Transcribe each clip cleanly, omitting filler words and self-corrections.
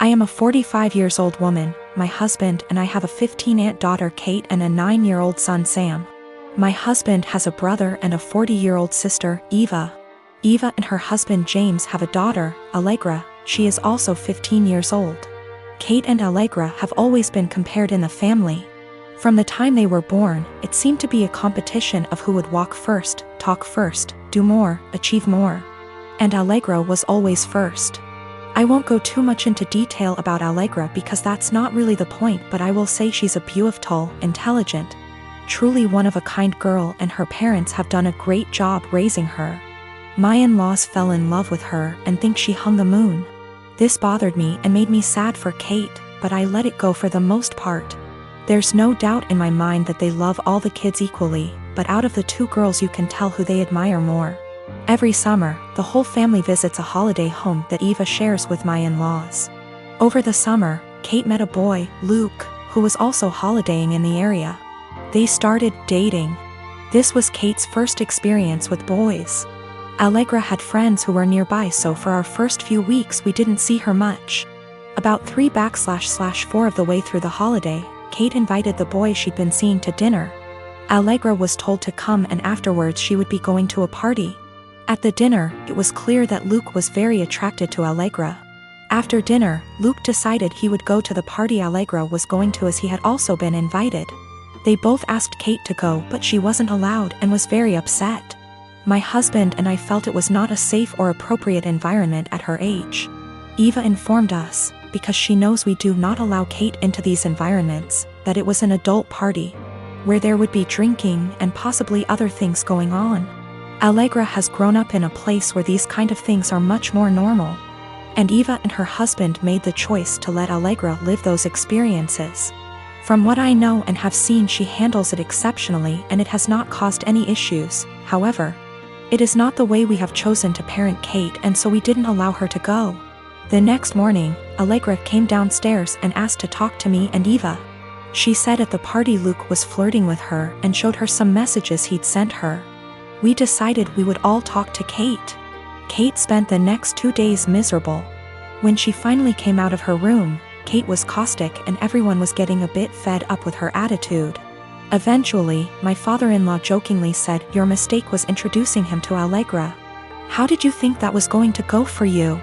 I am a 45 years old woman, my husband and I have a 15-aunt daughter Kate and a 9-year-old son Sam. My husband has a brother and a 40-year-old sister, Eva. Eva and her husband James have a daughter, Allegra. She is also 15 years old. Kate and Allegra have always been compared in the family. From the time they were born, it seemed to be a competition of who would walk first, talk first, do more, achieve more. And Allegra was always first. I won't go too much into detail about Allegra because that's not really the point, but I will say she's a beautiful, intelligent, truly one-of-a-kind girl, and her parents have done a great job raising her. My in-laws fell in love with her and think she hung the moon. This bothered me and made me sad for Kate, but I let it go for the most part. There's no doubt in my mind that they love all the kids equally, but out of the two girls you can tell who they admire more. Every summer, the whole family visits a holiday home that Eva shares with my in-laws. Over the summer, Kate met a boy, Luke, who was also holidaying in the area. They started dating. This was Kate's first experience with boys. Allegra had friends who were nearby, so for our first few weeks we didn't see her much. About 3/4 of the way through the holiday, Kate invited the boy she'd been seeing to dinner. Allegra was told to come, and afterwards she would be going to a party. At the dinner, it was clear that Luke was very attracted to Allegra. After dinner, Luke decided he would go to the party Allegra was going to as he had also been invited. They both asked Kate to go, but she wasn't allowed and was very upset. My husband and I felt it was not a safe or appropriate environment at her age. Eva informed us, because she knows we do not allow Kate into these environments, that it was an adult party, where there would be drinking and possibly other things going on. Allegra has grown up in a place where these kind of things are much more normal. And Eva and her husband made the choice to let Allegra live those experiences. From what I know and have seen, she handles it exceptionally and it has not caused any issues. However, it is not the way we have chosen to parent Kate, and so we didn't allow her to go. The next morning, Allegra came downstairs and asked to talk to me and Eva. She said at the party Luke was flirting with her and showed her some messages he'd sent her. We decided we would all talk to Kate. Kate spent the next 2 days miserable. When she finally came out of her room, Kate was caustic and everyone was getting a bit fed up with her attitude. Eventually, my father-in-law jokingly said, "Your mistake was introducing him to Allegra. How did you think that was going to go for you?"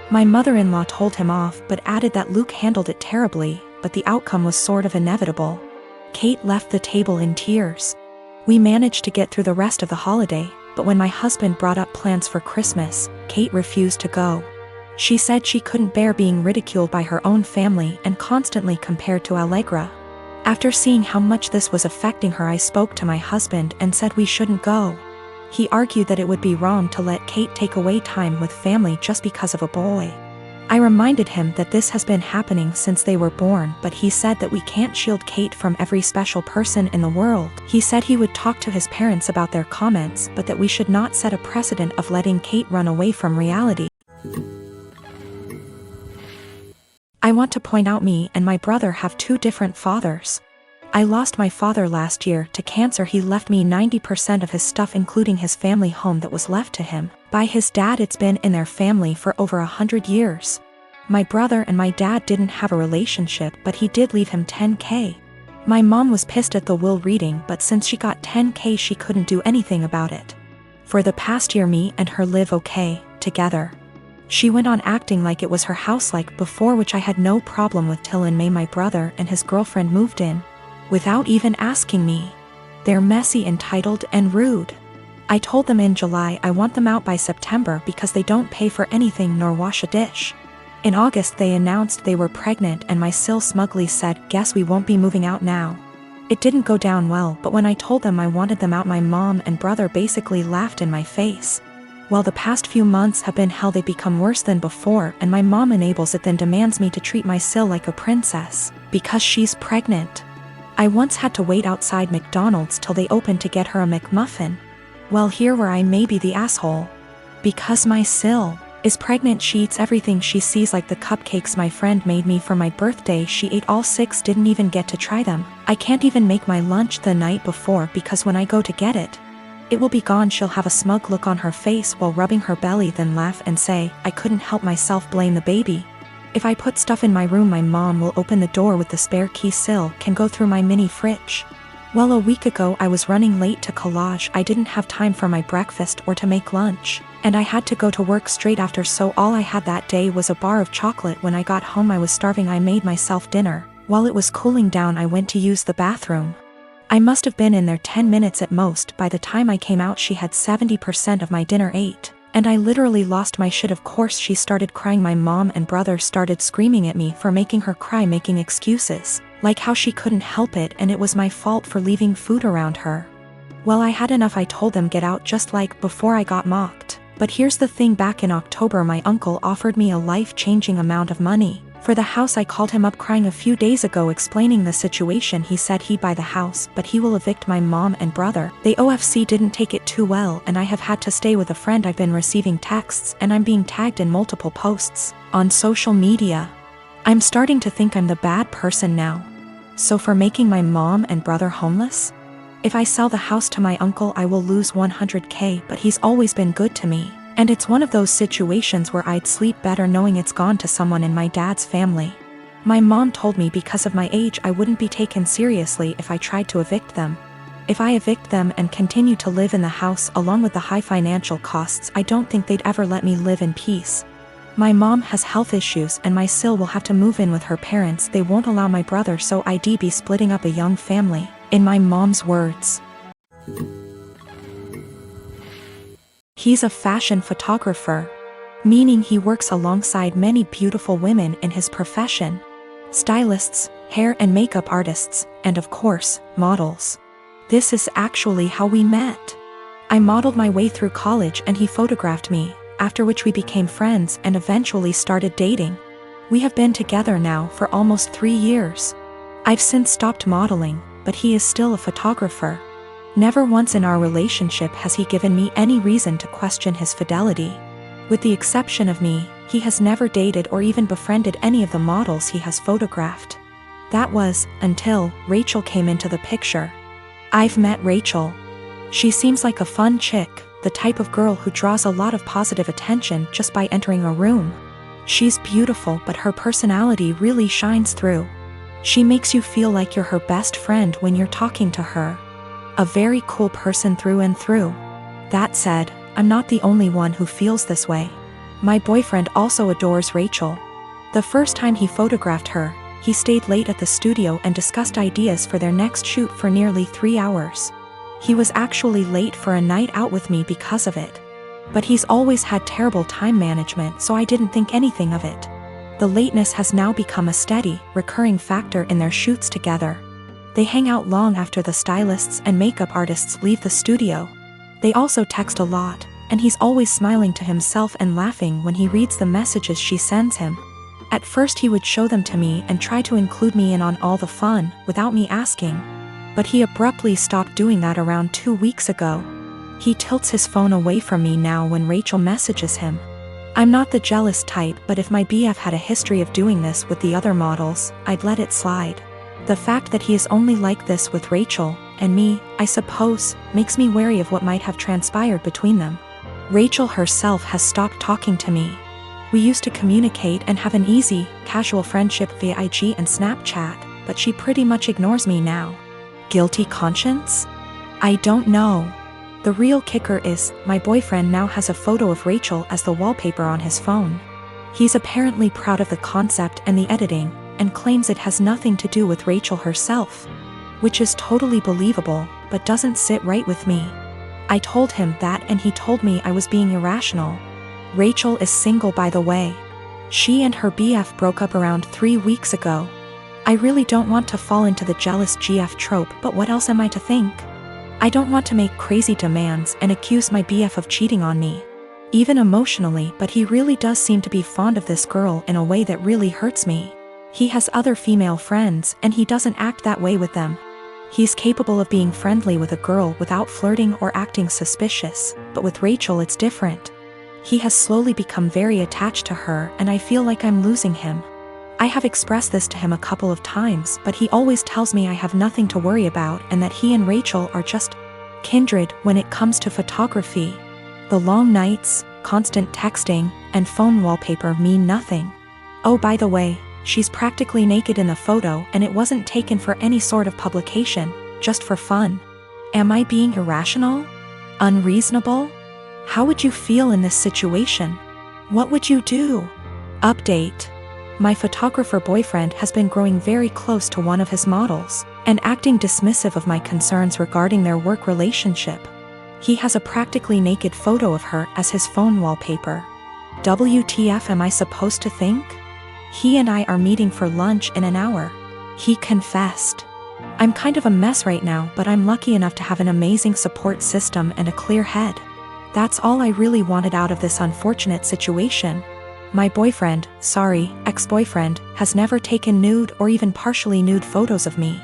My mother-in-law told him off but added that Luke handled it terribly, but the outcome was sort of inevitable. Kate left the table in tears. We managed to get through the rest of the holiday, but when my husband brought up plans for Christmas, Kate refused to go. She said she couldn't bear being ridiculed by her own family and constantly compared to Allegra. After seeing how much this was affecting her, I spoke to my husband and said we shouldn't go. He argued that it would be wrong to let Kate take away time with family just because of a boy. I reminded him that this has been happening since they were born, but he said that we can't shield Kate from every special person in the world. He said he would talk to his parents about their comments, but that we should not set a precedent of letting Kate run away from reality. I want to point out me and my brother have two different fathers. I lost my father last year to cancer. He left me 90% of his stuff, including his family home that was left to him by his dad. It's been in their family for over 100 years. My brother and my dad didn't have a relationship, but he did leave him $10K. My mom was pissed at the will reading, but since she got $10K she couldn't do anything about it. For the past year me and her live okay together. She went on acting like it was her house like before, which I had no problem with, till in May my brother and his girlfriend moved in without even asking me. They're messy, entitled, and rude. I told them in July I want them out by September because they don't pay for anything nor wash a dish. In August they announced they were pregnant and my sil smugly said, "Guess we won't be moving out now." It didn't go down well, but when I told them I wanted them out, my mom and brother basically laughed in my face. Well, the past few months have been hell. They become worse than before, and my mom enables it, then demands me to treat my sil like a princess because she's pregnant. I once had to wait outside McDonald's till they opened to get her a McMuffin. Well, here where I may be the asshole. Because my sil is pregnant, she eats everything she sees, like the cupcakes my friend made me for my birthday. She ate all 6, didn't even get to try them. I can't even make my lunch the night before because when I go to get it, it will be gone. She'll have a smug look on her face while rubbing her belly, then laugh and say, "I couldn't help myself, blame the baby." If I put stuff in my room, my mom will open the door with the spare key sill, can go through my mini fridge. Well, a week ago I was running late to collage. I didn't have time for my breakfast or to make lunch, and I had to go to work straight after, so all I had that day was a bar of chocolate. When I got home I was starving. I made myself dinner. While it was cooling down I went to use the bathroom. I must have been in there 10 minutes at most. By the time I came out she had 70% of my dinner ate. And I literally lost my shit. Of course she started crying. My mom and brother started screaming at me for making her cry, making excuses, like how she couldn't help it and it was my fault for leaving food around her. Well, I had enough. I told them get out, just like before I got mocked. But here's the thing, back in October my uncle offered me a life-changing amount of money for the house. I called him up crying a few days ago explaining the situation. He said he'd buy the house, but he will evict my mom and brother. The OFC didn't take it too well and I have had to stay with a friend. I've been receiving texts and I'm being tagged in multiple posts on social media. I'm starting to think I'm the bad person now. So for making my mom and brother homeless? If I sell the house to my uncle I will lose 100K, but he's always been good to me. And it's one of those situations where I'd sleep better knowing it's gone to someone in my dad's family. My mom told me because of my age I wouldn't be taken seriously if I tried to evict them. If I evict them and continue to live in the house along with the high financial costs, I don't think they'd ever let me live in peace. My mom has health issues and my sil will have to move in with her parents. They won't allow my brother, so I'd be splitting up a young family. In my mom's words, he's a fashion photographer, meaning he works alongside many beautiful women in his profession. Stylists, hair and makeup artists, and of course, models. This is actually how we met. I modeled my way through college and he photographed me, after which we became friends and eventually started dating. We have been together now for almost 3 years. I've since stopped modeling, but he is still a photographer. Never once in our relationship has he given me any reason to question his fidelity. With the exception of me, he has never dated or even befriended any of the models he has photographed. That was until Rachel came into the picture. I've met Rachel. She seems like a fun chick, the type of girl who draws a lot of positive attention just by entering a room. She's beautiful, but her personality really shines through. She makes you feel like you're her best friend when you're talking to her. A very cool person through and through. That said, I'm not the only one who feels this way. My boyfriend also adores Rachel. The first time he photographed her, he stayed late at the studio and discussed ideas for their next shoot for nearly 3 hours. He was actually late for a night out with me because of it. But he's always had terrible time management, so I didn't think anything of it. The lateness has now become a steady, recurring factor in their shoots together. They hang out long after the stylists and makeup artists leave the studio. They also text a lot, and he's always smiling to himself and laughing when he reads the messages she sends him. At first he would show them to me and try to include me in on all the fun, without me asking. But he abruptly stopped doing that around 2 weeks ago. He tilts his phone away from me now when Rachel messages him. I'm not the jealous type, but if my BF had a history of doing this with the other models, I'd let it slide. The fact that he is only like this with Rachel, and me, I suppose, makes me wary of what might have transpired between them. Rachel herself has stopped talking to me. We used to communicate and have an easy, casual friendship via IG and Snapchat, but she pretty much ignores me now. Guilty conscience? I don't know. The real kicker is, my boyfriend now has a photo of Rachel as the wallpaper on his phone. He's apparently proud of the concept and the editing, and claims it has nothing to do with Rachel herself. Which is totally believable, but doesn't sit right with me. I told him that and he told me I was being irrational. Rachel is single, by the way. She and her BF broke up around 3 weeks ago. I really don't want to fall into the jealous GF trope, but what else am I to think? I don't want to make crazy demands and accuse my BF of cheating on me. Even emotionally, but he really does seem to be fond of this girl in a way that really hurts me. He has other female friends and he doesn't act that way with them. He's capable of being friendly with a girl without flirting or acting suspicious, but with Rachel it's different. He has slowly become very attached to her and I feel like I'm losing him. I have expressed this to him a couple of times, but he always tells me I have nothing to worry about and that he and Rachel are just kindred when it comes to photography. The long nights, constant texting, and phone wallpaper mean nothing. Oh, by the way, she's practically naked in the photo and it wasn't taken for any sort of publication, just for fun. Am I being irrational? Unreasonable? How would you feel in this situation? What would you do? Update. My photographer boyfriend has been growing very close to one of his models and acting dismissive of my concerns regarding their work relationship. He has a practically naked photo of her as his phone wallpaper. WTF am I supposed to think? He and I are meeting for lunch in an hour. He confessed. I'm kind of a mess right now, but I'm lucky enough to have an amazing support system and a clear head. That's all I really wanted out of this unfortunate situation. My boyfriend, ex-boyfriend, has never taken nude or even partially nude photos of me.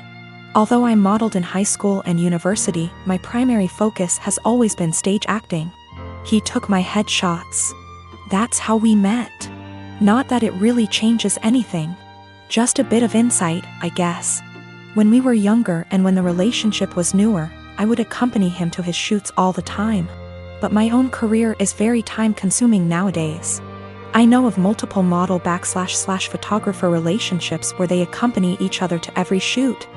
Although I modeled in high school and university, my primary focus has always been stage acting. He took my headshots. That's how we met. Not that it really changes anything. Just a bit of insight, I guess. When we were younger and when the relationship was newer, I would accompany him to his shoots all the time. But my own career is very time-consuming nowadays. I know of multiple model/photographer relationships where they accompany each other to every shoot.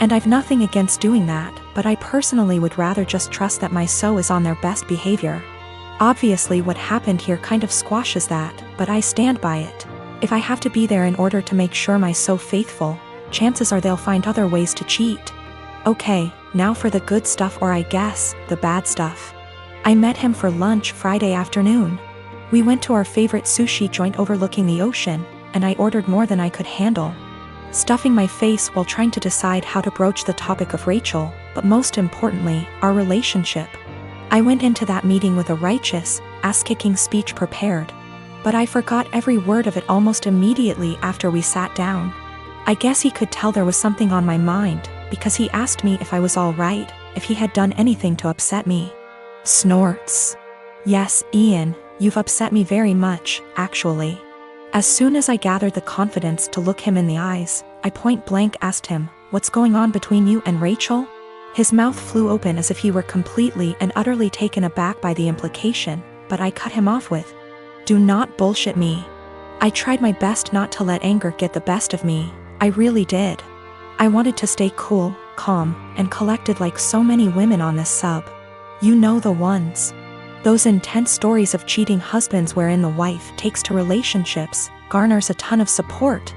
And I've nothing against doing that, but I personally would rather just trust that my so is on their best behavior. Obviously what happened here kind of squashes that, but I stand by it. If I have to be there in order to make sure my so faithful, chances are they'll find other ways to cheat. Okay, now for the good stuff, or I guess, the bad stuff. I met him for lunch Friday afternoon. We went to our favorite sushi joint overlooking the ocean, and I ordered more than I could handle, stuffing my face while trying to decide how to broach the topic of Rachel, but most importantly, our relationship. I went into that meeting with a righteous, ass-kicking speech prepared, but I forgot every word of it almost immediately after we sat down. I guess he could tell there was something on my mind, because he asked me if I was all right, if he had done anything to upset me. Snorts. Yes, Ian, you've upset me very much, actually. As soon as I gathered the confidence to look him in the eyes, I point-blank asked him, "What's going on between you and Rachel?" His mouth flew open as if he were completely and utterly taken aback by the implication, but I cut him off with, "Do not bullshit me." I tried my best not to let anger get the best of me. I really did. I wanted to stay cool, calm, and collected like so many women on this sub. You know the ones. Those intense stories of cheating husbands wherein the wife takes to relationships, garners a ton of support,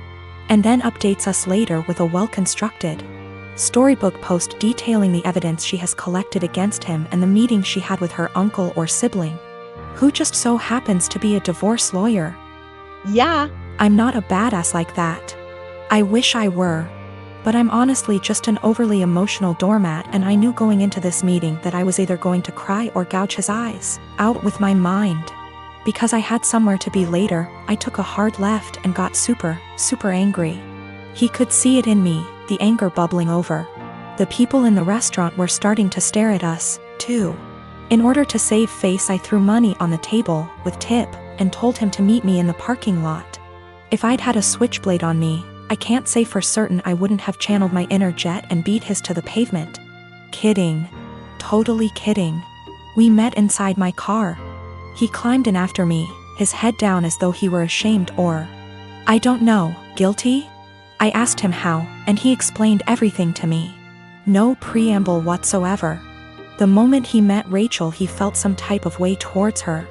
and then updates us later with a well-constructed storybook post detailing the evidence she has collected against him and the meeting she had with her uncle or sibling, who just so happens to be a divorce lawyer. Yeah, I'm not a badass like that. I wish I were. But I'm honestly just an overly emotional doormat, and I knew going into this meeting that I was either going to cry or gouge his eyes out with my mind. Because I had somewhere to be later, I took a hard left and got super angry. He could see it in me, the anger bubbling over. The people in the restaurant were starting to stare at us, too. In order to save face, I threw money on the table, with tip, and told him to meet me in the parking lot. If I'd had a switchblade on me, I can't say for certain I wouldn't have channeled my inner jet and beat his to the pavement. Kidding. Totally kidding. We met inside my car. He climbed in after me, his head down as though he were ashamed or, I don't know, guilty? I asked him how, and he explained everything to me. No preamble whatsoever. The moment he met Rachel, he felt some type of way towards her.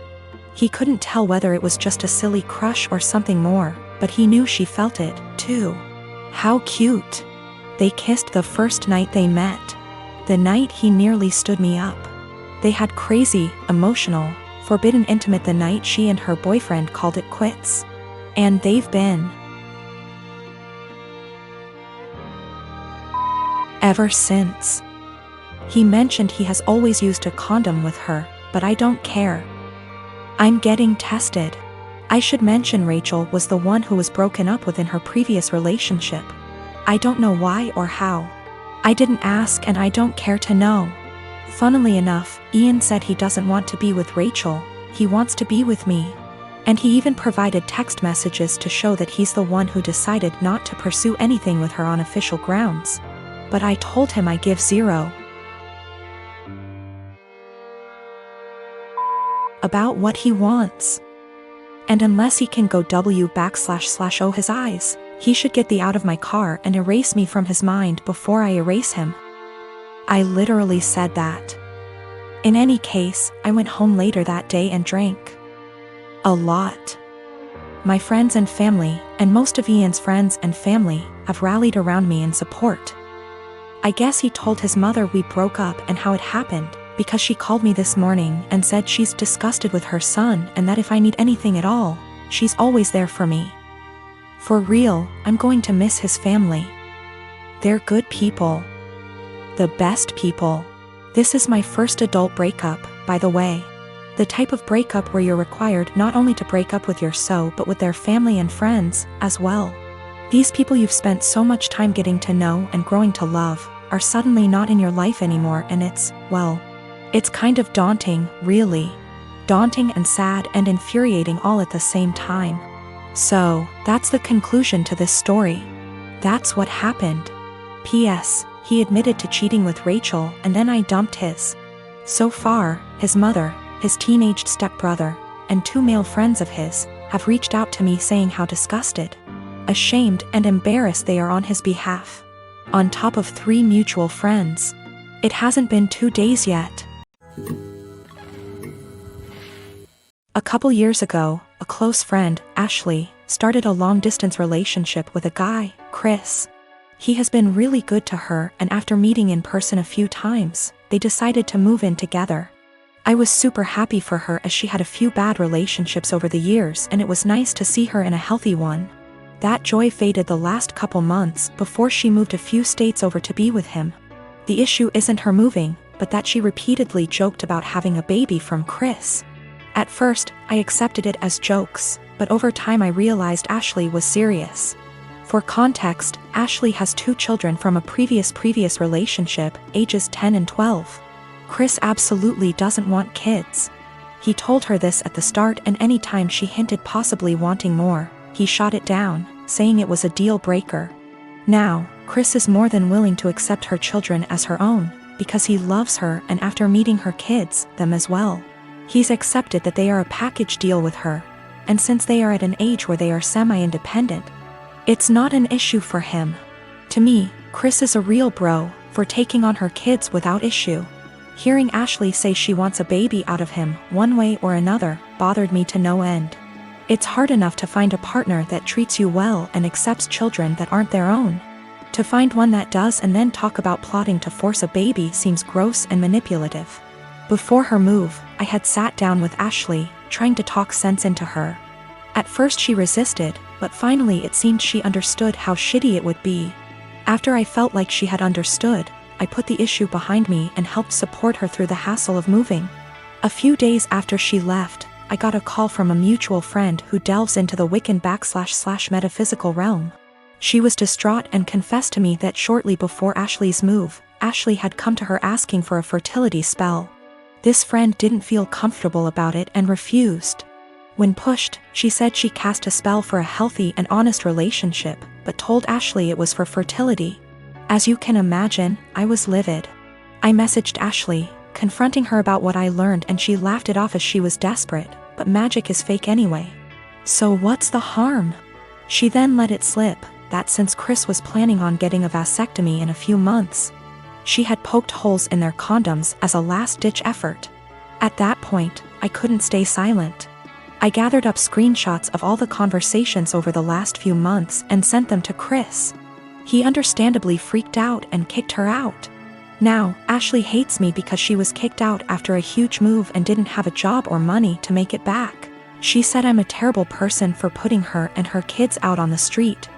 He couldn't tell whether it was just a silly crush or something more, but he knew she felt it, too. How cute. They kissed the first night they met. The night he nearly stood me up. They had crazy, emotional, forbidden intimate the night she and her boyfriend called it quits. And they've been ever since. He mentioned he has always used a condom with her, but I don't care. I'm getting tested. I should mention Rachel was the one who was broken up with in her previous relationship. I don't know why or how. I didn't ask and I don't care to know. Funnily enough, Ian said he doesn't want to be with Rachel, he wants to be with me. And he even provided text messages to show that he's the one who decided not to pursue anything with her on official grounds. But I told him I give zero about what he wants. And unless he can go w// his eyes, he should get the out of my car and erase me from his mind before I erase him. I literally said that. In any case, I went home later that day and drank. A lot. My friends and family, and most of Ian's friends and family, have rallied around me in support. I guess he told his mother we broke up and how it happened, because she called me this morning and said she's disgusted with her son and that if I need anything at all, she's always there for me. For real, I'm going to miss his family. They're good people. The best people. This is my first adult breakup, by the way. The type of breakup where you're required not only to break up with your so but with their family and friends, as well. These people you've spent so much time getting to know and growing to love, are suddenly not in your life anymore and it's kind of daunting, really. Daunting and sad and infuriating all at the same time. So, that's the conclusion to this story. That's what happened. P.S. He admitted to cheating with Rachel and then I dumped his. So far, his mother, his teenaged stepbrother, and 2 male friends of his, have reached out to me saying how disgusted, ashamed and embarrassed they are on his behalf. On top of 3 mutual friends. It hasn't been 2 days yet. A couple years ago, a close friend, Ashley, started a long-distance relationship with a guy, Chris. He has been really good to her and after meeting in person a few times, they decided to move in together. I was super happy for her as she had a few bad relationships over the years and it was nice to see her in a healthy one. That joy faded the last couple months before she moved a few states over to be with him. The issue isn't her moving, but that she repeatedly joked about having a baby from Chris. At first, I accepted it as jokes, but over time I realized Ashley was serious. For context, Ashley has 2 children from a previous relationship, ages 10 and 12. Chris absolutely doesn't want kids. He told her this at the start and any time she hinted possibly wanting more, he shot it down, saying it was a deal breaker. Now, Chris is more than willing to accept her children as her own, because he loves her and after meeting her kids, them as well. He's accepted that they are a package deal with her, and since they are at an age where they are semi-independent, it's not an issue for him. To me, Chris is a real bro, for taking on her kids without issue. Hearing Ashley say she wants a baby out of him, one way or another, bothered me to no end. It's hard enough to find a partner that treats you well and accepts children that aren't their own. To find one that does and then talk about plotting to force a baby seems gross and manipulative. Before her move, I had sat down with Ashley, trying to talk sense into her. At first she resisted, but finally it seemed she understood how shitty it would be. After I felt like she had understood, I put the issue behind me and helped support her through the hassle of moving. A few days after she left, I got a call from a mutual friend who delves into the Wiccan / metaphysical realm. She was distraught and confessed to me that shortly before Ashley's move, Ashley had come to her asking for a fertility spell. This friend didn't feel comfortable about it and refused. When pushed, she said she cast a spell for a healthy and honest relationship, but told Ashley it was for fertility. As you can imagine, I was livid. I messaged Ashley, confronting her about what I learned and she laughed it off as she was desperate, but magic is fake anyway. So what's the harm? She then let it slip, that since Chris was planning on getting a vasectomy in a few months, she had poked holes in their condoms as a last-ditch effort. At that point, I couldn't stay silent. I gathered up screenshots of all the conversations over the last few months and sent them to Chris. He understandably freaked out and kicked her out. Now, Ashley hates me because she was kicked out after a huge move and didn't have a job or money to make it back. She said I'm a terrible person for putting her and her kids out on the street.